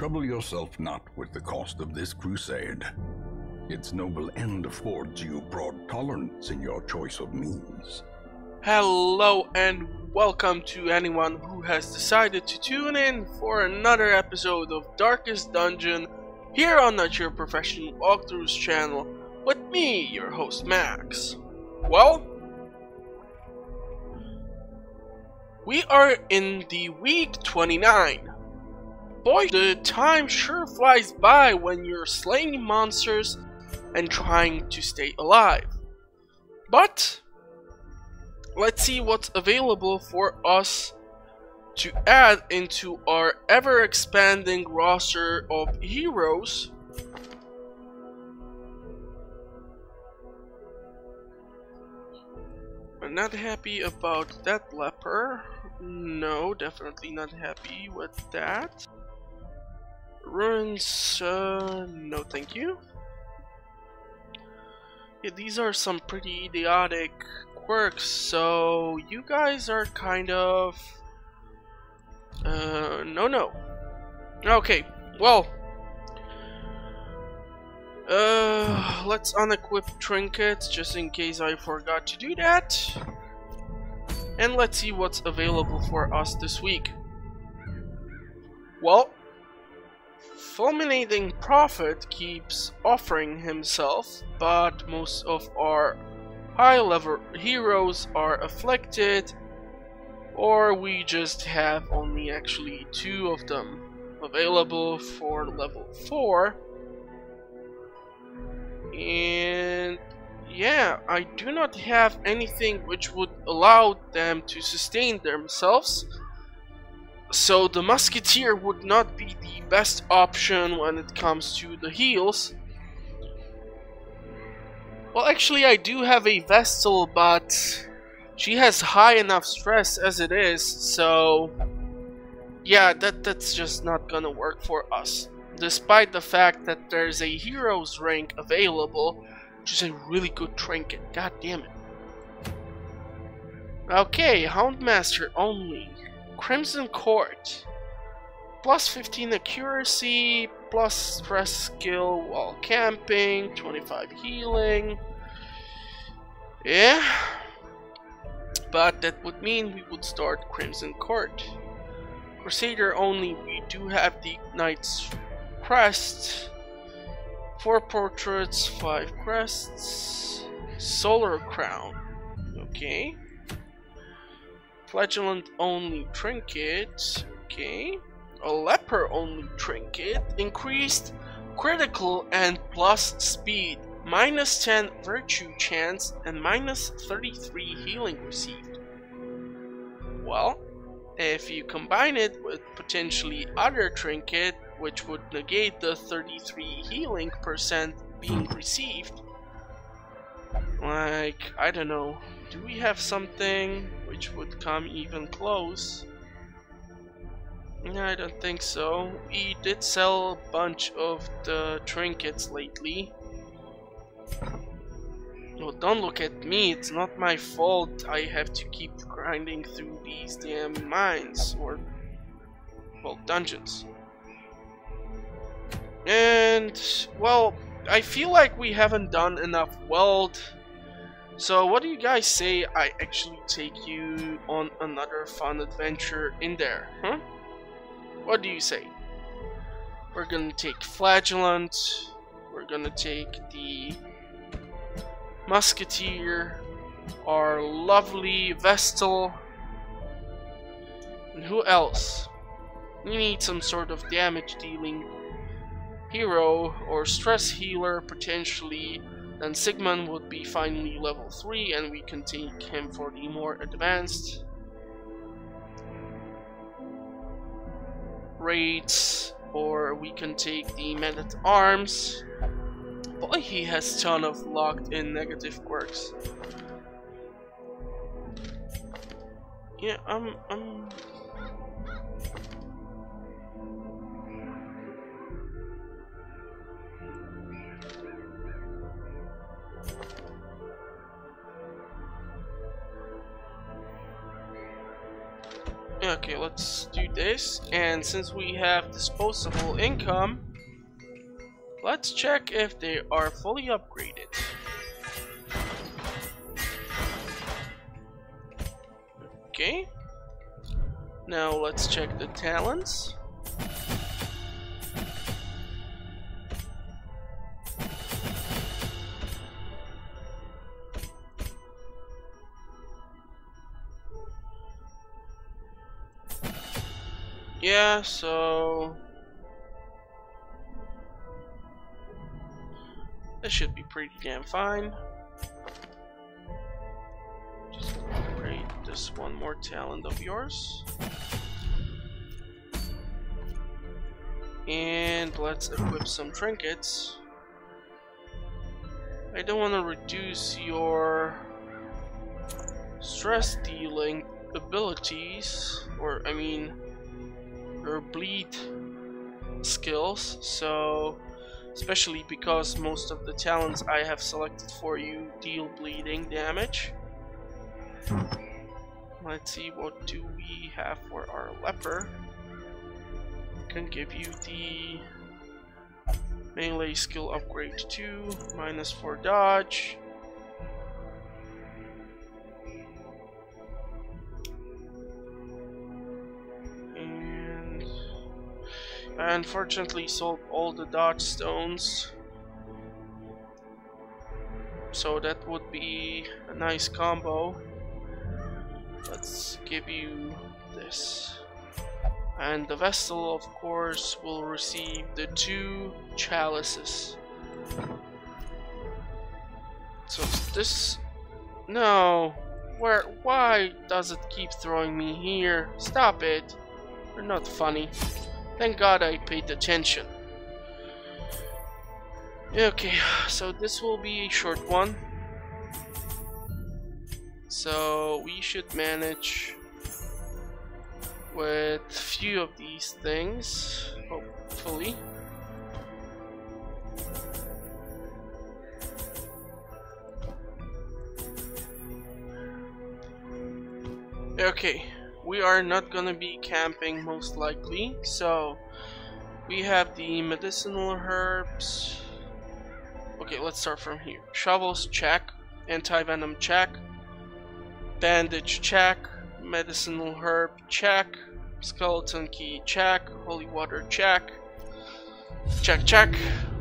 Trouble yourself not with the cost of this crusade. Its noble end affords you broad tolerance in your choice of means. Hello and welcome to anyone who has decided to tune in for another episode of Darkest Dungeon here on Not Your Professional Walkthroughs channel with me, your host Max. Well, we are in the week 29. Boy, the time sure flies by when you're slaying monsters and trying to stay alive. But let's see what's available for us to add into our ever-expanding roster of heroes. I'm not happy about that leper. No, definitely not happy with that. Ruins, no thank you. Yeah, these are some pretty idiotic quirks, so you guys are kind of... no. Okay, well... let's unequip trinkets, just in case I forgot to do that. And let's see what's available for us this week. Well, Fulminating Prophet keeps offering himself, but most of our high-level heroes are afflicted, or we just have only actually 2 of them available for level 4. And yeah, I do not have anything which would allow them to sustain themselves, so the Musketeer would not be the best option when it comes to the heals. Well, actually I do have a Vestal, but she has high enough stress as it is, so yeah, that's just not gonna work for us. Despite the fact that there's a hero's rank available, which is a really good trinket, god damn it. Okay, Houndmaster only. Crimson Court. Plus 15 accuracy, plus stress skill while camping, 25 healing. Yeah, but that would mean we would start Crimson Court. Crusader only, we do have the Knight's Crest. 4 portraits, 5 crests. Solar Crown. Okay. Flagellant only trinket. Okay. A leper only trinket. Increased critical and plus speed. Minus 10 virtue chance and minus 33 healing received. Well, if you combine it with potentially other trinket, which would negate the 33 healing percent being received, like, I don't know, do we have something which would come even close? I don't think so. We did sell a bunch of the trinkets lately. Well, don't look at me, it's not my fault I have to keep grinding through these damn mines, or, well, dungeons. And, well, I feel like we haven't done enough weld. So what do you guys say I actually take you on another fun adventure in there, huh? What do you say? We're gonna take Flagellant, we're gonna take the Musketeer, our lovely Vestal, and who else? We need some sort of damage dealing hero or stress healer potentially. Then Sigmund would be finally level 3 and we can take him for the more advanced raids, or we can take the Man-at-Arms. Boy, he has a ton of locked in negative quirks. Yeah, Okay, let's do this. And since we have disposable income, let's check if they are fully upgraded. Okay. Now let's check the talents. Yeah, so this should be pretty damn fine. Just upgrade this one more talent of yours. And let's equip some trinkets. I don't want to reduce your stress dealing abilities, or I mean your bleed skills, so especially because most of the talents I have selected for you deal bleeding damage. Let's see, what do we have for our leper? I can give you the melee skill upgrade 2, -4 dodge. I unfortunately sold all the dodge stones, so that would be a nice combo. Let's give you this. And the vessel, of course, will receive the 2 chalices. So this... No! Why does it keep throwing me here? Stop it! You're not funny. Thank God I paid attention. Okay, so this will be a short one. So we should manage with few of these things, hopefully. Okay. We are not gonna be camping most likely, so we have the medicinal herbs. Okay, let's start from here. Shovels, check. Anti-venom, check. Bandage, check. Medicinal herb, check. Skeleton key, check. Holy water, check. Check, check.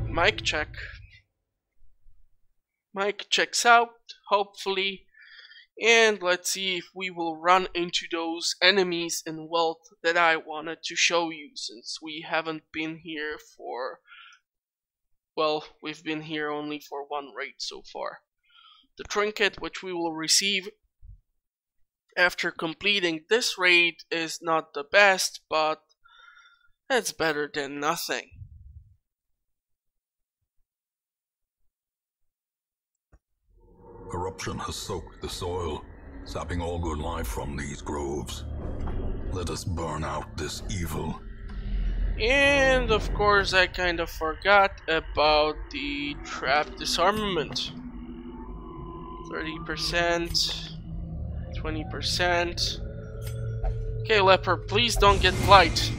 Mic, check. Mic checks out, hopefully. And let's see if we will run into those enemies in wealth that I wanted to show you, since we haven't been here for... well, we've been here only for one raid so far. The trinket which we will receive after completing this raid is not the best, but it's better than nothing. Corruption has soaked the soil, sapping all good life from these groves. Let us burn out this evil. And of course I kind of forgot about the trap disarmament. 30%, 20%. Okay, leper, please don't get blight.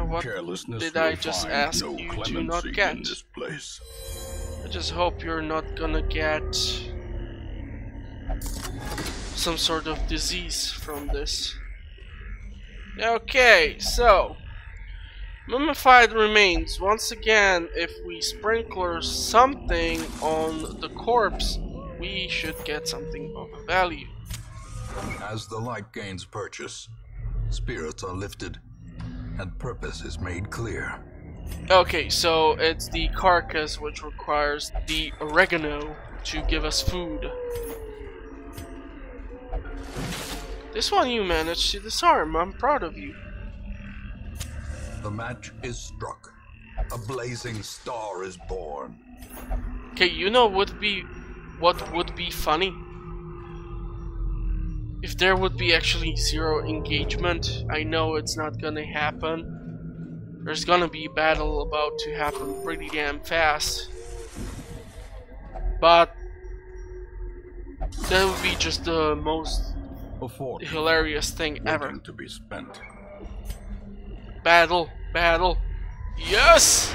What did I just ask you to not get? In this place. I just hope you're not gonna get some sort of disease from this. Okay, so mummified remains. Once again, if we sprinkle something on the corpse, we should get something of value. As the light gains purchase, spirits are lifted and purpose is made clear. Okay, so it's the carcass which requires the oregano to give us food. This one you managed to disarm. I'm proud of you. The match is struck. A blazing star is born. Okay, you know what would be funny? If there would be actually zero engagement. I know it's not gonna happen. There's gonna be a battle about to happen pretty damn fast. But that would be just the most A fortune hilarious thing ever. waiting to be spent. Battle, battle. Yes!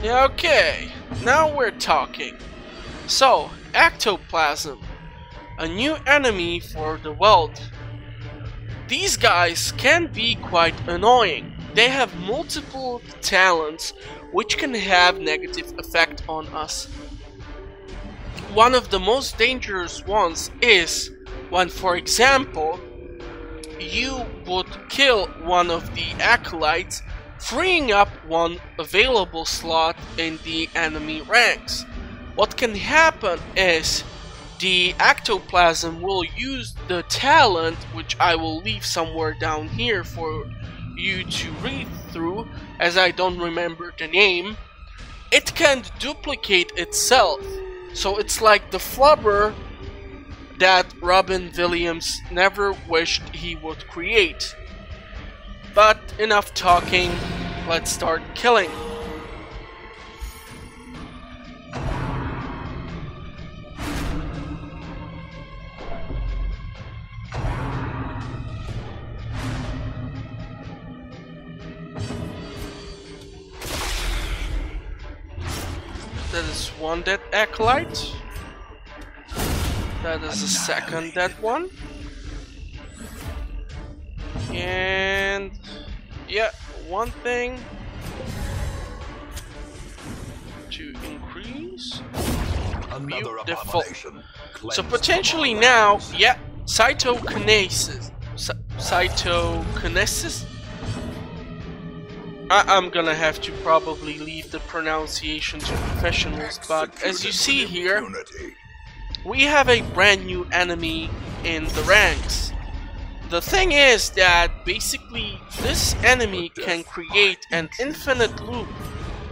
Yeah, okay, now we're talking. So, ectoplasm. A new enemy for the world. These guys can be quite annoying. They have multiple talents which can have negative effect on us. One of the most dangerous ones is when, for example, you would kill one of the acolytes, freeing up one available slot in the enemy ranks. What can happen is the ectoplasm will use the talent, which I will leave somewhere down here for you to read through, as I don't remember the name. It can duplicate itself, so it's like the flubber that Robin Williams never wished he would create. But enough talking, let's start killing. That is one dead acolyte. That is a second dead one. And yeah, one thing to increase. Beautiful. So potentially now, yeah, cytokinesis. Cytokinesis? I'm gonna have to probably leave the pronunciation to professionals, but as you see here, we have a brand new enemy in the ranks. The thing is that basically this enemy can create an infinite loop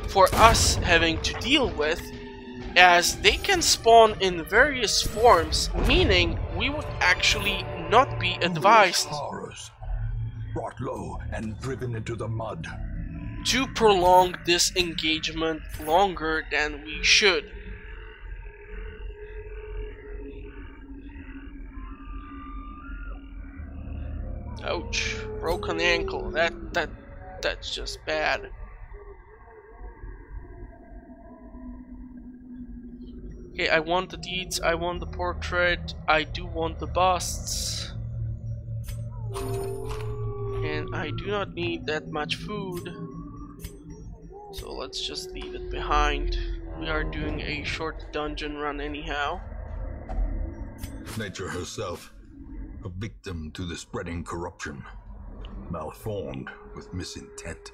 for us having to deal with, as they can spawn in various forms, meaning we would actually not be advised brought low and driven into the mud to prolong this engagement longer than we should. Ouch, broken ankle. That's just bad. Okay, I want the deeds, I want the portrait, I do want the busts. And I do not need that much food. So let's just leave it behind. We are doing a short dungeon run anyhow. Nature herself, a victim to the spreading corruption, malformed with misintent.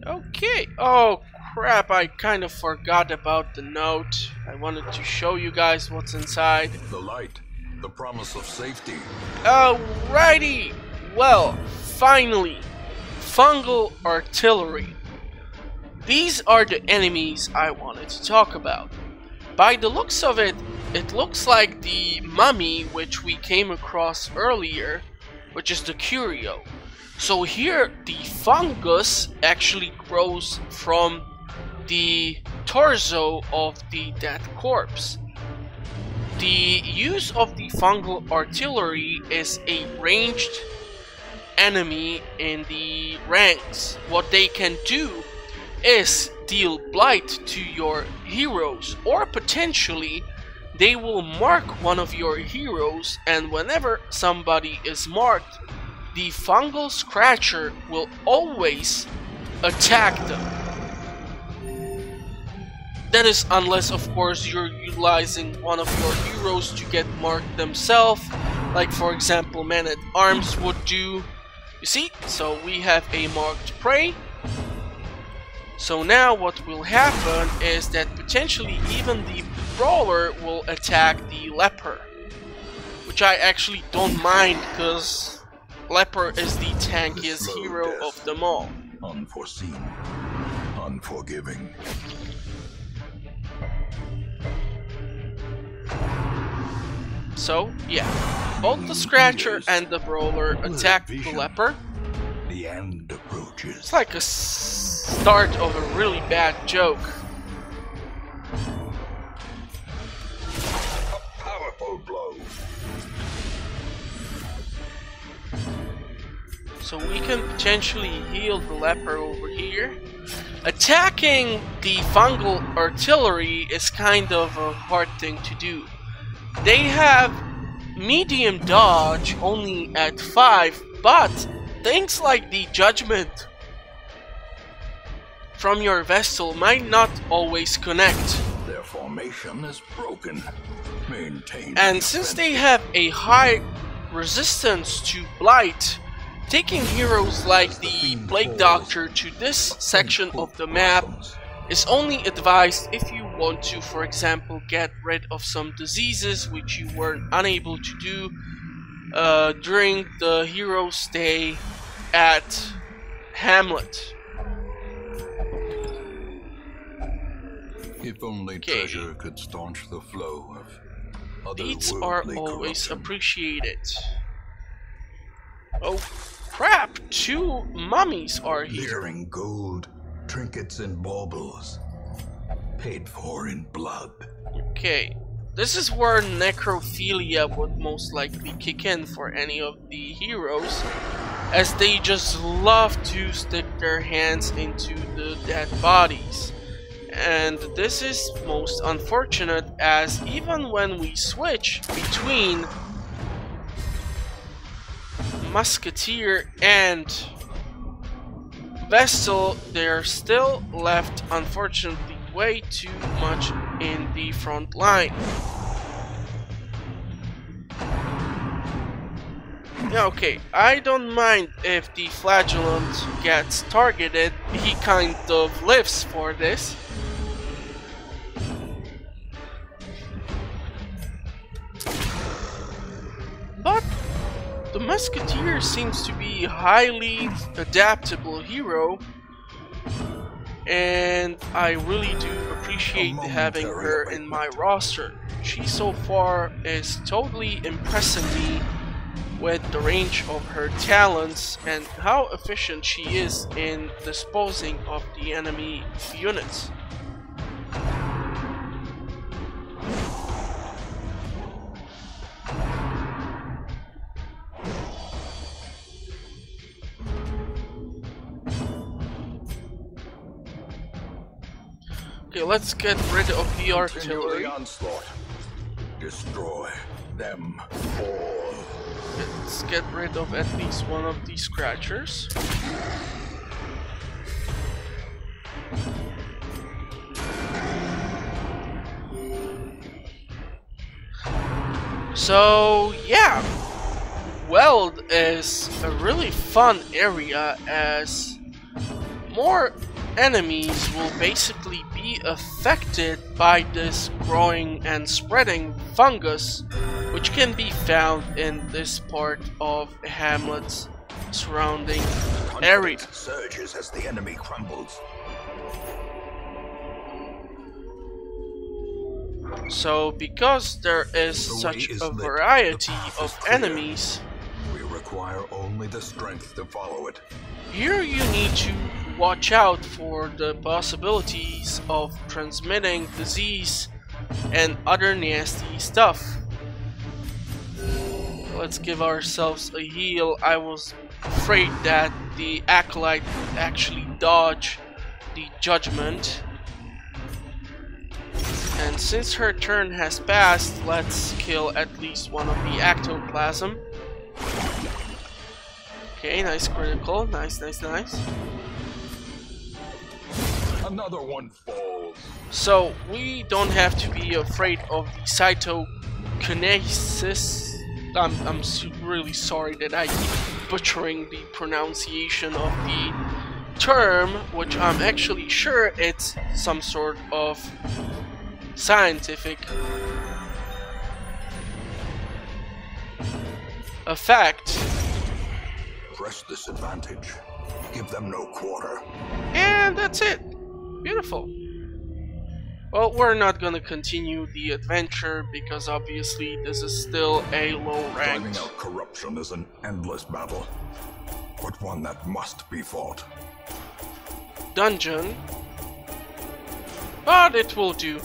Okay, oh crap, I kind of forgot about the note. I wanted to show you guys what's inside. The light, the promise of safety. Alrighty, well, finally, fungal artillery. These are the enemies I wanted to talk about. By the looks of it, it looks like the mummy which we came across earlier, which is the curio. So here the fungus actually grows from the torso of the dead corpse. The use of the fungal artillery is a ranged enemy in the ranks. What they can do is deal blight to your heroes, or potentially they will mark one of your heroes, and whenever somebody is marked, the fungal scratcher will always attack them. That is unless of course you're utilizing one of your heroes to get marked themselves, like for example Man-at-Arms would do. You see, so we have a marked prey. So now what will happen is that potentially even the brawler will attack the leper, which I actually don't mind because leper is the tankiest hero of them all. Unforeseen, unforgiving. So yeah, both the scratcher and the brawler attack the leper. The end approaches. It's like a start of a really bad joke. So we can potentially heal the leper over here. Attacking the fungal artillery is kind of a hard thing to do. They have medium dodge only at 5, but things like the judgment from your vessel might not always connect. Their formation is broken. Maintain. And since they have a high resistance to blight, taking heroes like the Plague Doctor to this section of the map is only advised if you want to, for example, get rid of some diseases which you were unable to do during the hero's stay at Hamlet. If only treasure could staunch the flow of Deeds are otherworldly always corruption. appreciated. Oh crap, 2 mummies are here. Glittering gold, trinkets and baubles, paid for in blood. Okay, this is where necrophilia would most likely kick in for any of the heroes, as they just love to stick their hands into the dead bodies. And this is most unfortunate, as even when we switch between Musketeer and Vestal, they're still left, unfortunately, way too much in the front line. Yeah, okay, I don't mind if the Flagellant gets targeted, he kind of lives for this. But the Musketeer seems to be a highly adaptable hero, and I really do appreciate having her in my roster. She so far is totally impressing me with the range of her talents and how efficient she is in disposing of the enemy units. Okay, let's get rid of the artillery. Onslaught. Destroy them all. Let's get rid of at least one of these scratchers. So yeah, Weld is a really fun area, as more enemies will basically be affected by this growing and spreading fungus, which can be found in this part of Hamlet's surrounding area. Surges as the enemy crumbles. So because there is such a variety of enemies, we require only the strength to follow it. here you need to watch out for the possibilities of transmitting disease and other nasty stuff. Let's give ourselves a heal. I was afraid that the Acolyte would actually dodge the judgment. And since her turn has passed, let's kill at least one of the ectoplasm. Okay, nice critical. Nice, nice, nice. Another one falls. So we don't have to be afraid of the cytokinesis. I'm really sorry that I keep butchering the pronunciation of the term, which I'm actually sure it's some sort of scientific effect. Press this advantage. Give them no quarter. And that's it. Beautiful. Well, we're not gonna continue the adventure because obviously this is still a low Driving ranked out corruption is an endless battle, but one that must be fought. dungeon. But it will do.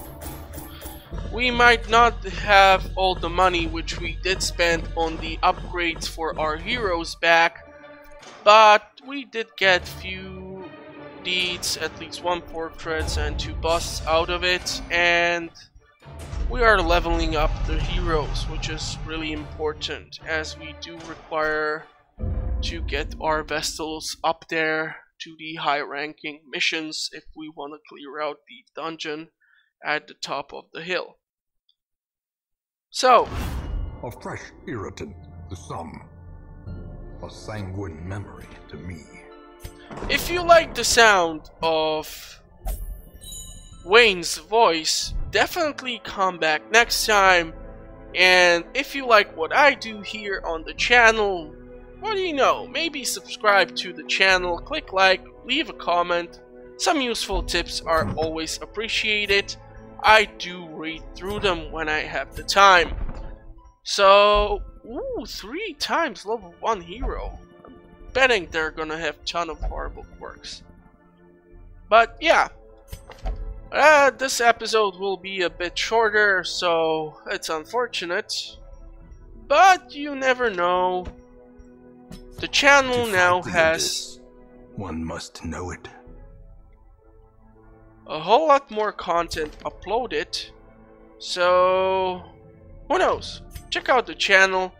We might not have all the money which we did spend on the upgrades for our heroes back, but we did get few deeds, at least 1 portrait and 2 busts out of it, and we are leveling up the heroes, which is really important as we do require to get our Vestals up there to the high ranking missions if we want to clear out the dungeon at the top of the hill. So, A fresh irritant to some, a sanguine memory to me. if you like the sound of Wayne's voice, definitely come back next time. And if you like what I do here on the channel, what do you know, maybe subscribe to the channel, click like, leave a comment. Some useful tips are always appreciated. I do read through them when I have the time. So, ooh, 3 times level 1 hero. I'm betting they're gonna have a ton of horrible quirks. But yeah, this episode will be a bit shorter, so it's unfortunate. But you never know. The channel now has, one must know it, a whole lot more content uploaded. So, who knows? Check out the channel.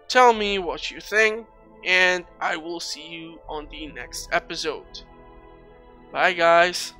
Tell me what you think, and I will see you on the next episode. Bye guys.